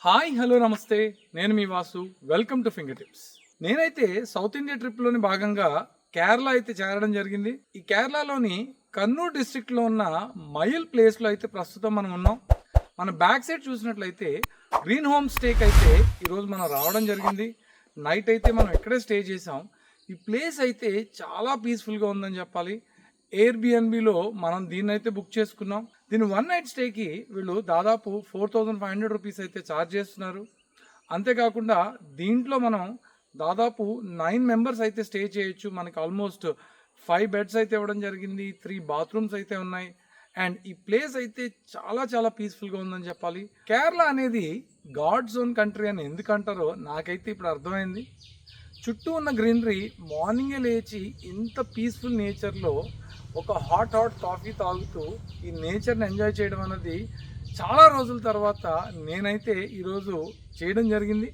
Hi hello namaste, నేను మీ Vasu. Welcome to finger tips. నేనైతే సౌత్ ఇండియా ట్రిప్లోని భాగంగా కేరళ అయితే చేరడం జరిగింది. ఈ కేరళలోని కన్నూర్ డిస్ట్రిక్ట్లో ఉన్న మైల్ ప్లేస్లో అయితే ప్రస్తుతం మనం ఉన్నాం. మన బ్యాక్ సైడ్ చూసినట్లయితే గ్రీన్ హోమ్ స్టేకి అయితే ఈరోజు మనం రావడం జరిగింది. నైట్ అయితే మనం ఇక్కడే స్టే చేసాం. ఈ ప్లేస్ అయితే చాలా పీస్ఫుల్గా ఉందని చెప్పాలి. ఎయిర్బిఎన్బిలో మనం దీన్ని అయితే బుక్ చేసుకున్నాం. దీని 1 నైట్ స్టేకి వీళ్ళు దాదాపు 4500 రూపీస్ అయితే ఛార్జ్ చేస్తున్నారు. అంతేకాకుండా దీంట్లో మనం దాదాపు 9 మెంబర్స్ అయితే స్టే చేయొచ్చు. మనకి ఆల్మోస్ట్ 5 బెడ్స్ అయితే ఇవ్వడం జరిగింది, 3 బాత్రూమ్స్ అయితే ఉన్నాయి. అండ్ ఈ ప్లేస్ అయితే చాలా చాలా పీస్ఫుల్గా ఉందని చెప్పాలి. కేరళ అనేది గాడ్ జోన్ కంట్రీ అని ఎందుకంటారో నాకైతే ఇప్పుడు అర్థమైంది. చుట్టూ ఉన్న గ్రీనరీ, మార్నింగే లేచి ఇంత పీస్ఫుల్ నేచర్లో ఒక హాట్ కాఫీ తాగుతూ ఈ నేచర్ని ఎంజాయ్ చేయడం అనేది చాలా రోజుల తర్వాత నేనైతే ఈరోజు చేయడం జరిగింది.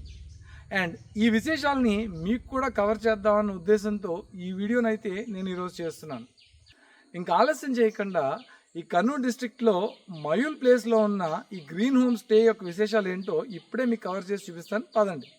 అండ్ ఈ విశేషాలని మీకు కూడా కవర్ చేద్దామన్న ఉద్దేశంతో ఈ వీడియోనైతే నేను ఈరోజు చేస్తున్నాను. ఇంకా ఆలస్యం చేయకుండా ఈ కన్నూర్ డిస్ట్రిక్ట్లో మయూల్ ప్లేస్లో ఉన్న ఈ గ్రీన్ హోమ్ స్టే యొక్క విశేషాలు ఏంటో ఇప్పుడే మీకు కవర్ చేసి చూపిస్తాను, పదండి.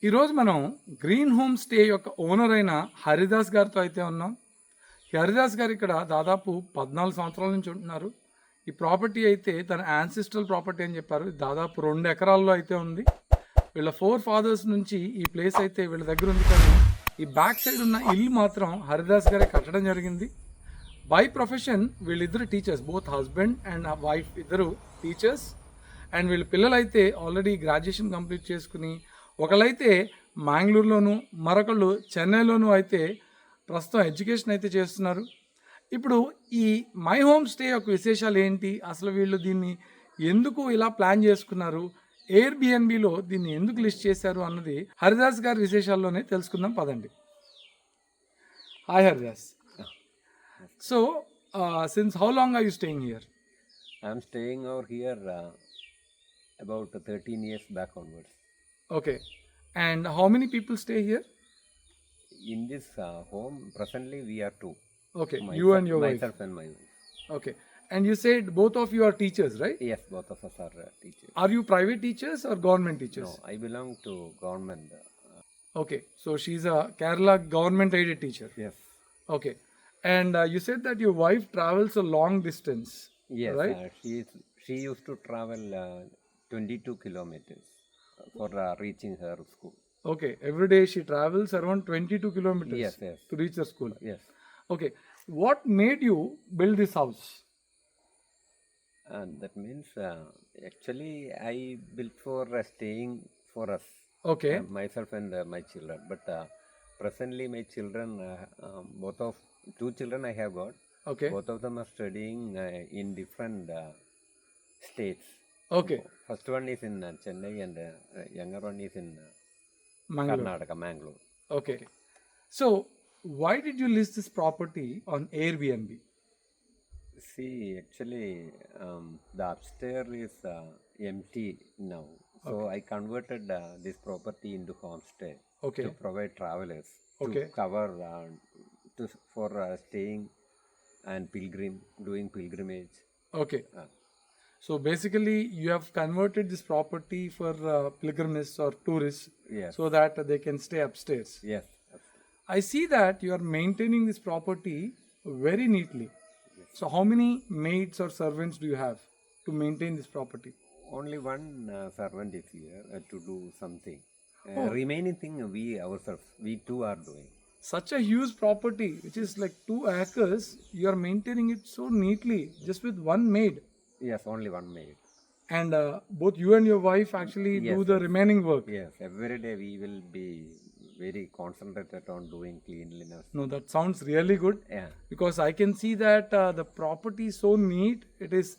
ఈరోజు మనం గ్రీన్ హోమ్ స్టే యొక్క ఓనర్ అయిన హరిదాస్ గారితో అయితే ఉన్నాం. హరిదాస్ గారు ఇక్కడ దాదాపు 14 సంవత్సరాల నుంచి ఉంటున్నారు. ఈ ప్రాపర్టీ అయితే తన యాన్సిస్ట్రల్ ప్రాపర్టీ అని చెప్పారు. దాదాపు 2 ఎకరాల్లో అయితే ఉంది. వీళ్ళ 4 ఫాదర్స్ నుంచి ఈ ప్లేస్ అయితే వీళ్ళ దగ్గర ఉంది. కానీ ఈ బ్యాక్ సైడ్ ఉన్న ఇల్లు మాత్రం హరిదాస్ గారే కట్టడం జరిగింది. బై ప్రొఫెషన్ వీళ్ళిద్దరు teachers, both husband and wife ఇద్దరు టీచర్స్. అండ్ వీళ్ళ పిల్లలు అయితే ఆల్రెడీ గ్రాడ్యుయేషన్ కంప్లీట్ చేసుకుని ఒకళ్ళైతే మ్యాంగ్లూరులోను, మరొకళ్ళు చెన్నైలోనూ అయితే ప్రస్తుతం ఎడ్యుకేషన్ అయితే చేస్తున్నారు. ఇప్పుడు ఈ మై హోమ్ స్టే యొక్క విశేషాలు ఏంటి, అసలు వీళ్ళు దీన్ని ఎందుకు ఇలా ప్లాన్ చేసుకున్నారు, ఎయిర్బిఎన్బిలో దీన్ని ఎందుకు లిస్ట్ చేశారు అన్నది హరిదాస్ గారి విశేషాల్లోనే తెలుసుకుందాం, పదండి. Hi Haridas. So since how long are you staying here? I'm staying over here about 13 years back onwards. Okay. And how many people stay here? In this home, presently we are 2. Okay, you and your wife. Myself and my wife. Okay. And you said both of you are teachers, right? Yes, both of us are teachers. Are you private teachers or government teachers? No, I belong to government. Okay, so she's a Kerala government aided teacher. Yes. Okay. And you said that your wife travels a long distance. Yes, right? She used to travel 22 kilometers for reaching her school. Okay, every day she travels around 22 kilometers. Yes. To reach the school. Yes. Okay, what made you build this house? And that means actually I built for staying for us. Okay. Myself and my children. But presently my children, both of 2 children I have got. Okay. Both of them are studying in different states. Okay. First one is in Chennai and younger one is in Mangalore. Karnataka, Mangalore. Okay. So, why did you list this property on Airbnb? See, actually, the upstairs is empty now. So I converted this property into homestay Okay. to provide travelers Okay. to cover for staying and doing pilgrimage. Okay. Uh, So basically, you have converted this property for pilgrims or tourists yes, so that they can stay upstairs. yes, I see that you are maintaining this property very neatly. So, how many maids or servants do you have to maintain this property? only one servant is here to do something. Remaining thing we two are doing. Such a huge property, which is like 2 acres, you are maintaining it so neatly just with one maid. Yes, only one maid. And both you and your wife actually do Yes, the remaining work. Yes, every day we will be very concentrated on doing cleanliness. No, that sounds really good Yeah, because I can see that the property is so neat, it is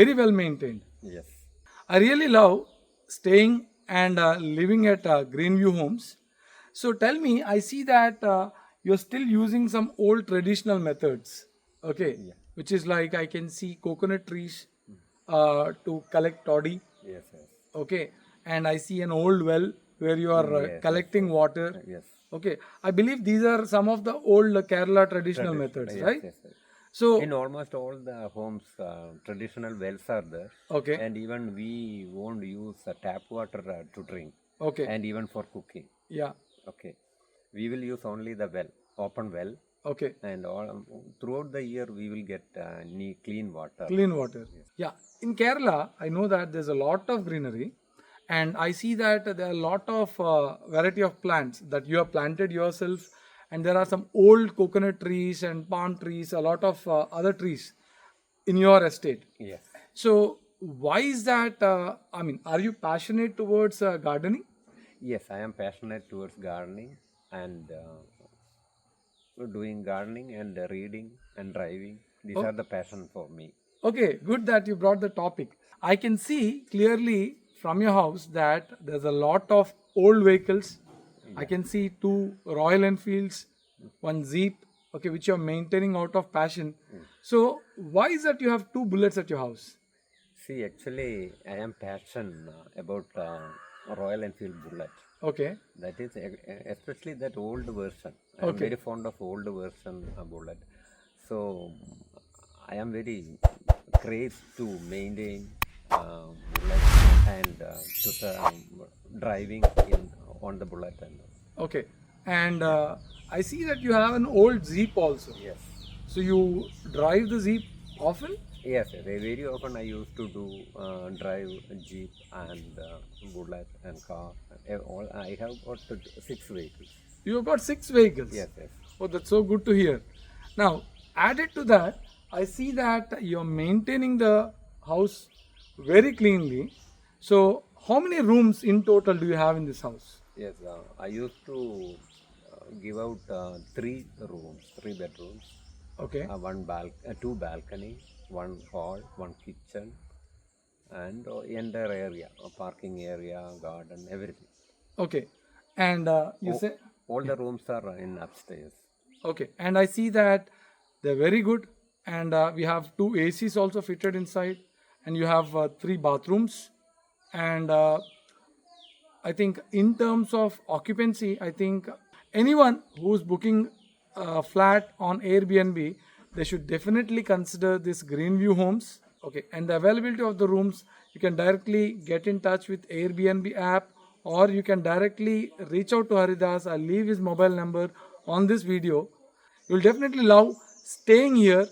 very well maintained. yes, I really love staying and living at Greenview Homes. So tell me, I see that you're still using some old traditional methods, okay? Yeah. Which is like I can see coconut trees to collect toddy, yes, yes, okay? And I see an old well where you are Yes, collecting water, yes. okay? I believe these are some of the old Kerala traditional methods, Yes, right? yes, yes. So, In almost all the homes, traditional wells are there, okay, and even we won't use tap water to drink, okay, and even for cooking. yeah, Okay, we will use only the well, open well, okay. and all throughout the year we will get clean water. Clean water. Yeah. In Kerala, I know that there's a lot of greenery, and I see that there are a lot of variety of plants that you have planted yourself, and there are some old coconut trees and palm trees, a lot of other trees in your estate. Yes. So, why is that? I mean, are you passionate towards gardening? Yes, I am passionate towards gardening and doing gardening and reading and driving. These are the passion for me. Okay, good that you brought the topic. I can see clearly from your house that there's a lot of old vehicles. I can see 2 Royal Enfields, 1 Jeep, okay, which you're maintaining out of passion. So, why is that you have 2 bullets at your house? See, actually, I am passionate about Royal Enfield Bullet. Okay, That is especially that old version. I am very fond of old version Bullet. So I am very crazy to maintain Bullet and to driving on the Bullet. And okay. And I see that you have an old Jeep also. yes, So, you drive the Jeep often? yes, very often I used to do drive Jeep and Bullet and car. All I have got 6 vehicles. You have got 6 vehicles. Yes, yes. Oh, that's so good to hear. Now, added to that, I see that you're maintaining the house very cleanly. So, how many rooms in total do you have in this house? Yes, I used to give out 3 rooms, 3 bedrooms, Okay. 2 balcony, 1 hall, 1 kitchen, and entire area, parking area, garden, everything. Okay. And you say, All the rooms are in upstairs. okay. And I see that they're very good. And we have 2 ACs also fitted inside. And you have 3 bathrooms. And I think in terms of occupancy, I think anyone who's booking a flat on Airbnb, they should definitely consider this Greenview Homes. Okay, and the availability of the rooms, you can directly get in touch with Airbnb app, or you can directly reach out to Haridas. I'll leave his mobile number on this video. You'll definitely love staying here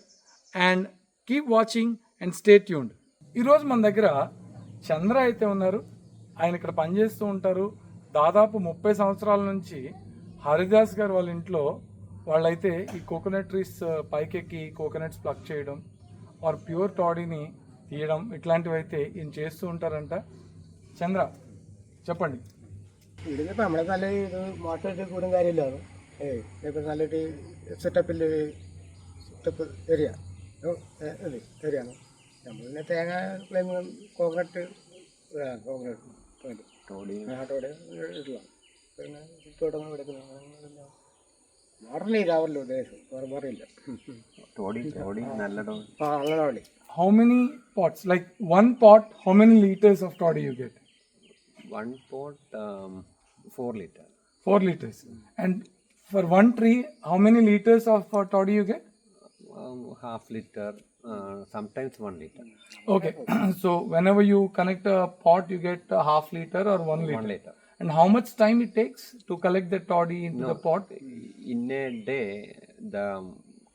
and keep watching and stay tuned. ఈరోజు మన దగ్గర చంద్ర అయితే ఉన్నారు. ఆయన ఇక్కడ పనిచేస్తూ ఉంటారు. దాదాపు 30 సంవత్సరాల నుంచి హరిదాస్ గారు వాళ్ళ ఇంట్లో వాళ్ళైతే ఈ కోకోనట్ ట్రీస్ పైకెక్కి కోకోనట్స్ ప్లక్ చేయడం ఆర్ ప్యూర్ టాడీని తీయడం ഇట్లాంటివి అయితే ఈయన చేస్తూ ఉంటారంట. ചന്ദ്ര చెప్పండి. ഇവിടുന്ന് നമ്മളെ നല്ല ഇത് മോട്ടറിട്ട് കൂടും കാര്യമില്ല. ഇപ്പം നല്ലൊരു സെറ്റപ്പിൽ തെപ്പ് ഏരിയ ഇത് ഏരിയയാണ് നമ്മൾ പിന്നെ തേങ്ങ ക്ലൈം കോൺക്രീറ്റ് കോൺക്രീറ്റ് Toddy. നാട്ടോടെ ഇടുക പിന്നെ ചുറ്റോട്ടൊന്നും എടുക്കുന്ന മോഡൽ ഇതാവല്ലോ ഉദ്ദേശം വേറെ പറയില്ല Toddy, nalla toddy. ആ അങ്ങനെ വേണ്ടി How many pots? Like one pot, how many liters of toddy you get? 1 pot, 4 liter. 4 liters. And for one tree, how many liters of toddy you get? Half liter, sometimes 1 liter. Okay. So whenever you connect a pot, you get a half liter or 1 liter. 1 liter. And how much time it takes to collect the toddy into the pot? In a day, the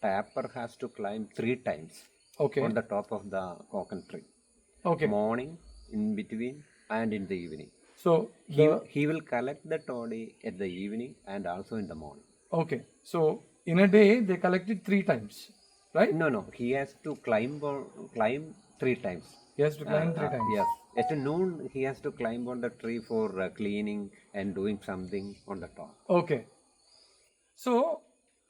tapper has to climb 3 times Okay. on the top of the coconut tree. Okay. Morning, in between, and in the evening. So He will collect the toddy at the evening and also in the morning. okay. So in a day they collect it 3 times, right? No. He has to climb 3 times. He has to climb 3 times. Yes. At noon, he has to climb on the tree for cleaning and doing something on the top. Okay so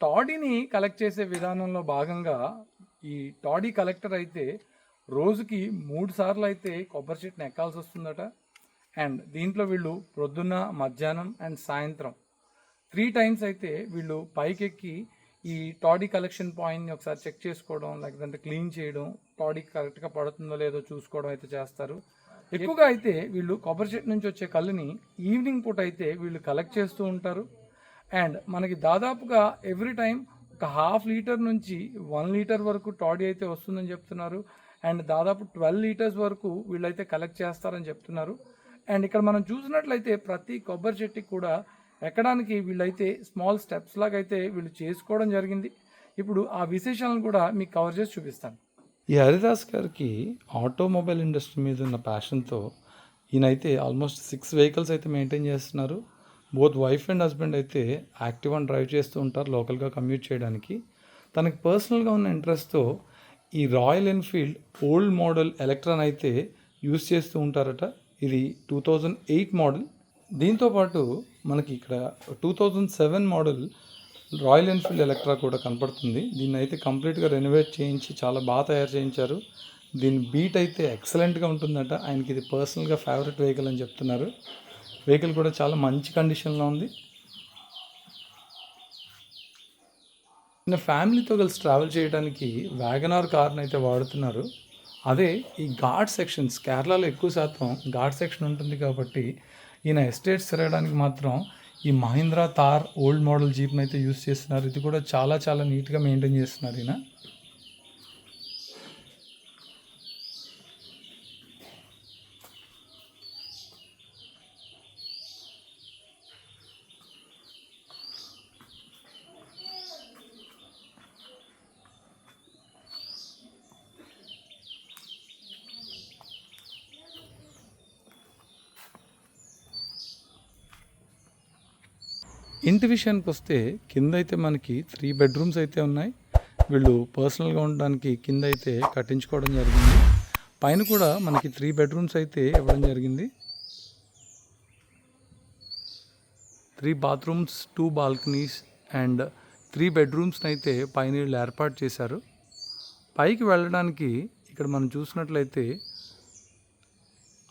టాడీని collect చేసే విధానంలో భాగంగా ఈ toddy collector అయితే రోజుకి 3 సార్లు అయితే కొబ్బరి చెట్టుని ఎక్కాల్సి వస్తుందట. అండ్ దీంట్లో వీళ్ళు ప్రొద్దున మధ్యాహ్నం అండ్ సాయంత్రం 3 టైమ్స్ అయితే వీళ్ళు పైకెక్కి ఈ టాడీ కలెక్షన్ పాయింట్ని ఒకసారి చెక్ చేసుకోవడం, లేకపోతే క్లీన్ చేయడం, టాడీ కరెక్ట్గా పడుతుందో లేదో చూసుకోవడం అయితే చేస్తారు. ఎక్కువగా అయితే వీళ్ళు కొబ్బరి చెట్టు నుంచి వచ్చే కళ్ళుని ఈవినింగ్ పూట అయితే వీళ్ళు కలెక్ట్ చేస్తూ ఉంటారు. అండ్ మనకి దాదాపుగా ఎవ్రీ టైం ఒక ½ లీటర్ నుంచి 1 లీటర్ వరకు టాడీ అయితే వస్తుందని చెప్తున్నారు. అండ్ దాదాపు 12 లీటర్స్ వరకు వీళ్ళైతే కలెక్ట్ చేస్తారని చెప్తున్నారు. అండ్ ఇక్కడ మనం చూసినట్లయితే ప్రతి కొబ్బరి చెట్టుకి కూడా ఎక్కడానికి వీళ్ళైతే స్మాల్ స్టెప్స్ లాగా అయితే వీళ్ళు చేసుకోవడం జరిగింది. ఇప్పుడు ఆ విశేషాలను కూడా మీకు కవర్ చేసి చూపిస్తాను. ఈ హరిదాస్ గారికి ఆటోమొబైల్ ఇండస్ట్రీ మీద ఉన్న ప్యాషన్తో ఈయనైతే ఆల్మోస్ట్ 6 వెహికల్స్ అయితే మెయింటైన్ చేస్తున్నారు. బోత్ వైఫ్ అండ్ హస్బెండ్ అయితే యాక్టివ్ డ్రైవ్ చేస్తూ ఉంటారు లోకల్గా కమ్యూట్ చేయడానికి. తనకి పర్సనల్గా ఉన్న ఇంట్రెస్ట్తో ఈ royal Enfield old model electron అయితే యూస్ చేస్తూ ఉంటారట. ఇది 2008 మోడల్. దీంతోపాటు మనకి ఇక్కడ 2007 మోడల్ రాయల్ ఎన్ఫీల్డ్ ఎలక్ట్రా కూడా కనపడుతుంది. దీన్ని అయితే కంప్లీట్గా రెనోవేట్ చేయించి చాలా బాగా తయారు చేయించారు. దీని బీట్ అయితే ఎక్సలెంట్గా ఉంటుందట. ఆయనకి ఇది పర్సనల్గా ఫేవరెట్ వెహికల్ అని చెప్తున్నారు. వెహికల్ కూడా చాలా మంచి కండిషన్లో ఉంది. నా ఫ్యామిలీతో కలిసి ట్రావెల్ చేయడానికి వ్యాగనార్ కార్ని అయితే వాడుతున్నారు. అదే ఈ ఘాట్ సెక్షన్స్, కేరళలో ఎక్కువ శాతం ఘాట్ సెక్షన్ ఉంటుంది కాబట్టి ఈయన ఎస్టేట్స్ తిరగడానికి మాత్రం ఈ మహీంద్రా థార్ ఓల్డ్ మోడల్ జీప్ని అయితే యూస్ చేస్తున్నారు. ఇది కూడా చాలా చాలా నీట్గా మెయింటైన్ చేస్తున్నారు ఈయన. ఇంటి విషయానికి వస్తే కింద అయితే మనకి 3 బెడ్రూమ్స్ అయితే ఉన్నాయి. వీళ్ళు పర్సనల్గా ఉండడానికి కింద అయితే కట్టించుకోవడం జరిగింది. పైన కూడా మనకి 3 బెడ్రూమ్స్ అయితే ఇవ్వడం జరిగింది. 3 బాత్రూమ్స్, 2 బాల్కనీస్ అండ్ 3 బెడ్రూమ్స్ని అయితే పైన వీళ్ళు ఏర్పాటు చేశారు. పైకి వెళ్ళడానికి ఇక్కడ మనం చూసినట్లయితే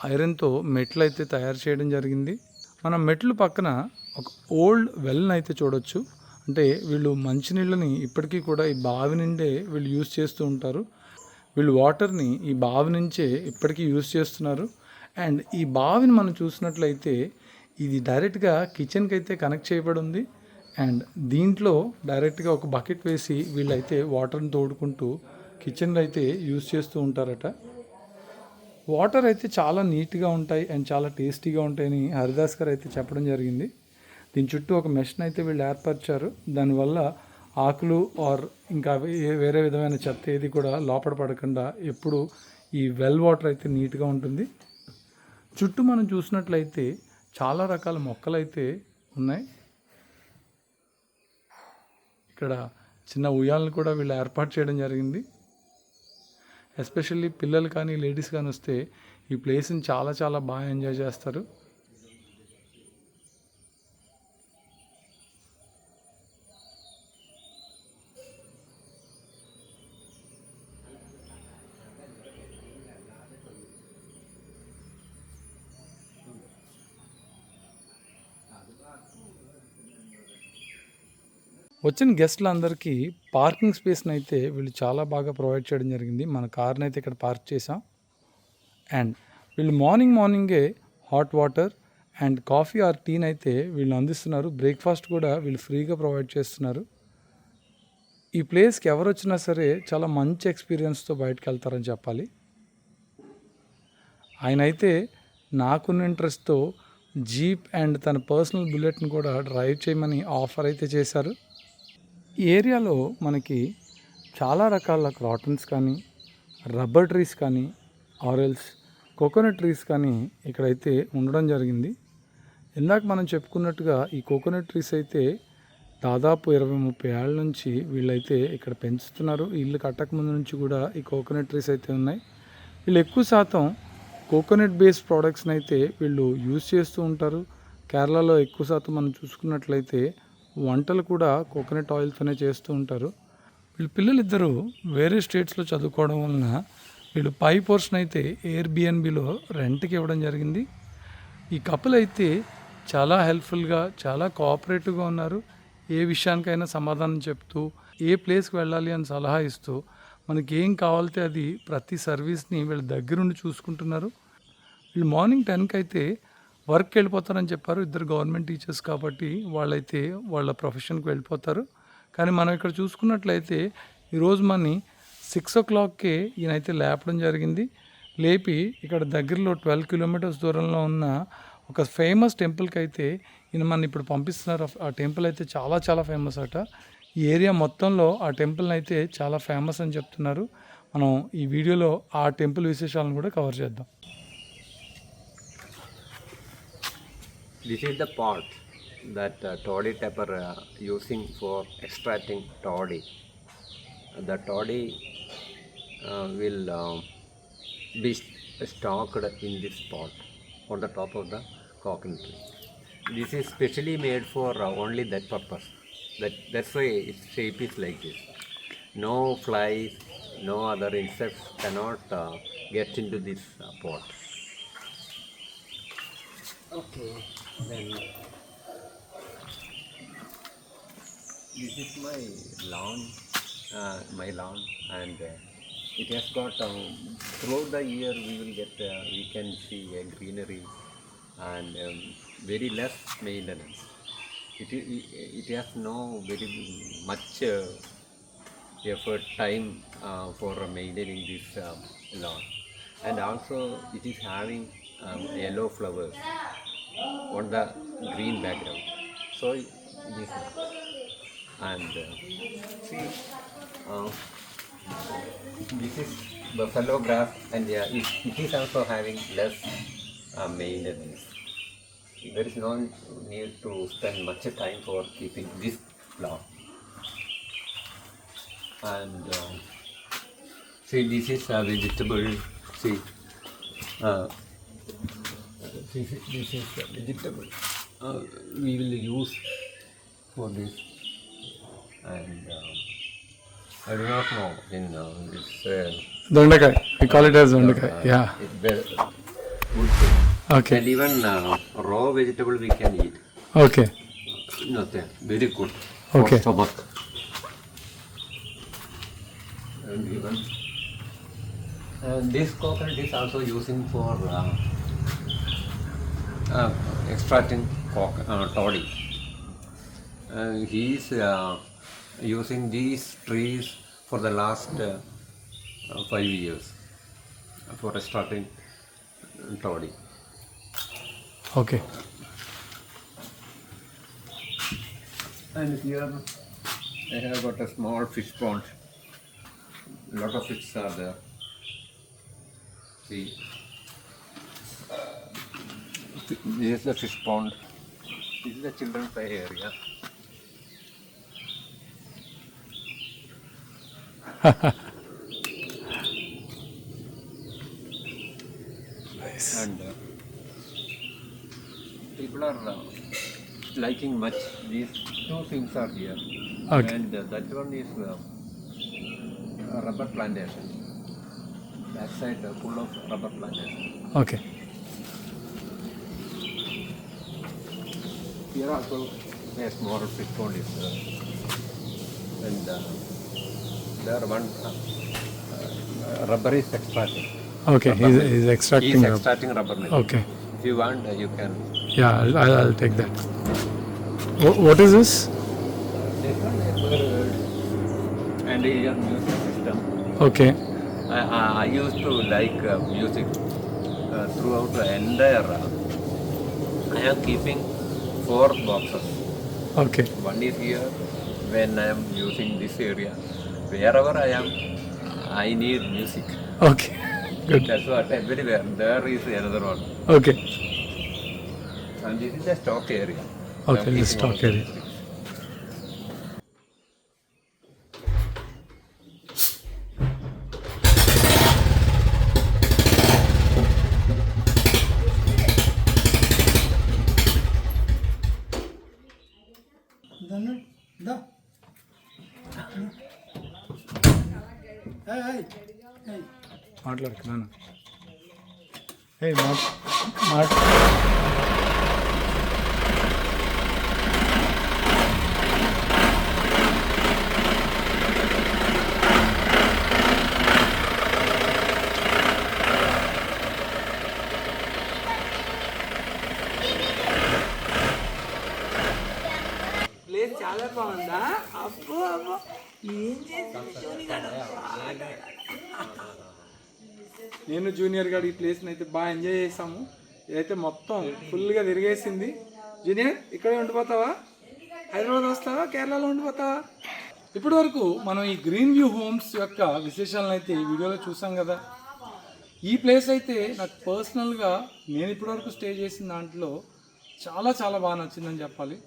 ఐరన్తో మెట్లు అయితే తయారు చేయడం జరిగింది. మనం మెట్లు పక్కన ఒక ఓల్డ్ వెల్ని అయితే చూడొచ్చు. అంటే వీళ్ళు మంచినీళ్ళని ఇప్పటికీ కూడా ఈ బావి నుండే వీళ్ళు యూజ్ చేస్తూ ఉంటారు. వీళ్ళు వాటర్ని ఈ బావి నుంచే ఇప్పటికీ యూజ్ చేస్తున్నారు. అండ్ ఈ బావిని మనం చూసినట్లయితే ఇది డైరెక్ట్గా కిచెన్కి అయితే కనెక్ట్ చేయబడి ఉంది. అండ్ దీంట్లో డైరెక్ట్గా ఒక బకెట్ వేసి వీళ్ళైతే వాటర్ని తోడుకుంటూ కిచెన్లో అయితే యూజ్ చేస్తూ ఉంటారట. వాటర్ అయితే చాలా నీట్గా ఉంటాయి అండ్ చాలా టేస్టీగా ఉంటాయని హరిదాస్ గారు అయితే చెప్పడం జరిగింది. దీని చుట్టూ ఒక మెష్ని అయితే వీళ్ళు ఏర్పరిచారు. దానివల్ల ఆకులు ఆర్ ఇంకా వేరే విధమైన చెత్త ఏది కూడా లోపల పడకుండా ఎప్పుడు ఈ వెల్ వాటర్ అయితే నీట్గా ఉంటుంది. చుట్టూ మనం చూసినట్లయితే చాలా రకాల మొక్కలు అయితే ఉన్నాయి. ఇక్కడ చిన్న ఉయ్యాలను కూడా వీళ్ళు ఏర్పాటు చేయడం జరిగింది. ఎస్పెషల్లీ పిల్లలు కానీ లేడీస్ కానీ వస్తే ఈ ప్లేస్ని చాలా చాలా బాగా ఎంజాయ్ చేస్తారు. వచ్చిన గెస్ట్లందరికీ పార్కింగ్ స్పేస్ని అయితే వీళ్ళు చాలా బాగా ప్రొవైడ్ చేయడం జరిగింది. మన కార్ని అయితే ఇక్కడ పార్క్ చేసాం. అండ్ వీళ్ళు మార్నింగే hot water and coffee or టీని అయితే వీళ్ళు అందిస్తున్నారు. బ్రేక్ఫాస్ట్ కూడా వీళ్ళు ఫ్రీగా ప్రొవైడ్ చేస్తున్నారు. ఈ ప్లేస్కి ఎవరు వచ్చినా సరే చాలా మంచి ఎక్స్పీరియన్స్తో బయటకు వెళ్తారని చెప్పాలి. ఆయన అయితే నాకున్న ఇంట్రెస్ట్తో జీప్ అండ్ తన పర్సనల్ బుల్లెట్ని కూడా డ్రైవ్ చేయమని ఆఫర్ అయితే చేశారు. ఈ ఏరియాలో మనకి చాలా రకాల క్రాటన్స్ కానీ, రబ్బర్ ట్రీస్ కానీ, ఆరెల్స్ కోకోనట్ ట్రీస్ కానీ ఇక్కడైతే ఉండడం జరిగింది. ఇందాక మనం చెప్పుకున్నట్టుగా ఈ కోకోనట్ ట్రీస్ అయితే దాదాపు 20-30 ఏళ్ళ నుంచి వీళ్ళైతే ఇక్కడ పెంచుతున్నారు. ఇల్లు కట్టకముందు నుంచి కూడా ఈ కోకోనట్ ట్రీస్ అయితే ఉన్నాయి. వీళ్ళు ఎక్కువ శాతం కోకోనట్ బేస్డ్ ప్రోడక్ట్స్ని అయితే వీళ్ళు యూజ్ చేస్తూ ఉంటారు. కేరళలో ఎక్కువ శాతం మనం చూసుకున్నట్లయితే వంటలు కూడా కోకోనట్ ఆయిల్తోనే చేస్తూ ఉంటారు. వీళ్ళ పిల్లలిద్దరూ వేరే స్టేట్స్లో చదువుకోవడం వలన వీళ్ళు పై పోర్షన్ అయితే ఎయిర్బిఎన్బిలో రెంట్కి ఇవ్వడం జరిగింది. ఈ కపుల్ అయితే చాలా హెల్ప్ఫుల్గా, చాలా కోఆపరేటివ్గా ఉన్నారు. ఏ విషయానికైనా సమాధానం చెప్తూ, ఏ ప్లేస్కి వెళ్ళాలి అని సలహా ఇస్తూ, మనకి ఏం కావాలితే అది ప్రతి సర్వీస్ని వీళ్ళ దగ్గరుండి చూసుకుంటున్నారు. వీళ్ళు మార్నింగ్ 10కి అయితే వర్క్కి వెళ్ళిపోతారని చెప్పారు. ఇద్దరు గవర్నమెంట్ టీచర్స్ కాబట్టి వాళ్ళైతే వాళ్ళ ప్రొఫెషన్కి వెళ్ళిపోతారు. కానీ మనం ఇక్కడ చూసుకున్నట్లయితే ఈరోజు మనని 6 o'clockకే ఈయనైతే లేపడం జరిగింది. లేపి ఇక్కడ దగ్గరలో 12 kilometers దూరంలో ఉన్న ఒక ఫేమస్ టెంపుల్కి అయితే ఈయన మన ఇప్పుడు పంపిస్తున్నారు. ఆ టెంపుల్ అయితే చాలా చాలా ఫేమస్ అట. ఈ ఏరియా మొత్తంలో ఆ టెంపుల్ని అయితే చాలా ఫేమస్ అని చెప్తున్నారు. మనం ఈ వీడియోలో ఆ టెంపుల్ విశేషాలను కూడా కవర్ చేద్దాం. This is the pot that toddy tapper using for extracting toddy. The toddy will be stocked in this pot on the top of the coconut tree. This is specially made for only that purpose. That's why its shape is like this. No flies, no other insects cannot get into this pot. Okay, then this is my lawn, and it has got throughout the year we can see a greenery and very less maintenance. It has no very much effort time for maintaining this lawn, and also it is having yellow flowers on the green background. So this and see this is buffalo grass, and it is also having less maintenance. There is no need to spend much time for keeping this lawn. And see, this is a vegetable. See, this is a vegetable we will use for this. And I do not know in this Dondakai. We call it as Dondakai. Yeah. it's very good thing. Okay. And even raw vegetable we can eat. Okay. Nothing. Very good Okay. for stomach. And even this coconut is also using for extracting toddy. He is using these trees for the last 5 years for extracting toddy. Okay. And here I have got a small fish pond. A lot of fish are there. See, this is the fish pond. This is the children's play area. Nice. And people are liking much. These two things are here. Okay. And that one is a rubber plantation. That side full of rubber plantation. Okay. Here also a small fish pond is there. and there one rubber is extracting. Okay, he's extracting. He is extracting rubber metal. Okay. If you want, you can. Yeah, I'll take that. What is this? This one is bird and your music system. Okay. I used to like music throughout the entire. I am keeping 4 boxes. Okay. One is here when I am using this area. Wherever I am, I need music. Okay. Good. That's what everywhere. There is another one. Okay. And this is the stock area. Okay, the stock area. మాట్లాడుతున్నాను. హే మాట place చాలా బాగుందా? అబ్బో అబ్బో ఏం చేసింది నేను junior గారు ఈ ప్లేస్ని అయితే బాగా ఎంజాయ్ చేసాము. ఇదైతే మొత్తం ఫుల్గా తిరిగేసింది. జూనియర్ ఇక్కడే ఉండిపోతావా? హైదరాబాద్ వస్తావా? కేరళలో ఉండిపోతావా? ఇప్పటి వరకు మనం ఈ గ్రీన్ వ్యూ హోమ్స్ యొక్క విశేషాలను అయితే ఈ వీడియోలో చూసాం కదా. ఈ ప్లేస్ అయితే నాకు పర్సనల్గా నేను ఇప్పటివరకు స్టే చేసిన దాంట్లో చాలా చాలా బాగా నచ్చిందని చెప్పాలి.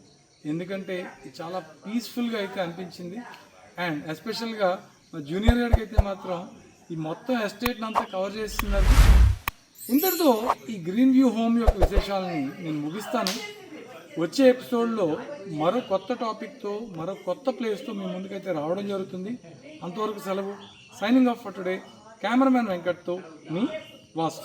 ఎందుకంటే ఇది చాలా పీస్ఫుల్గా అయితే అనిపించింది. అండ్ ఎస్పెషల్గా మా జూనియర్ గారికి అయితే మాత్రం ఈ మొత్తం ఎస్టేట్ని అంతా కవర్ చేస్తున్నారు. ఇంతటితో ఈ గ్రీన్ వ్యూ హోమ్ యొక్క విశేషాలని నేను ముగిస్తాను. వచ్చే ఎపిసోడ్లో మరో కొత్త టాపిక్తో మరో కొత్త ప్లేస్తో మీ ముందుకైతే రావడం జరుగుతుంది. అంతవరకు సెలవు. Signing off for today. Cameraman వెంకట్తో మీ వాసు.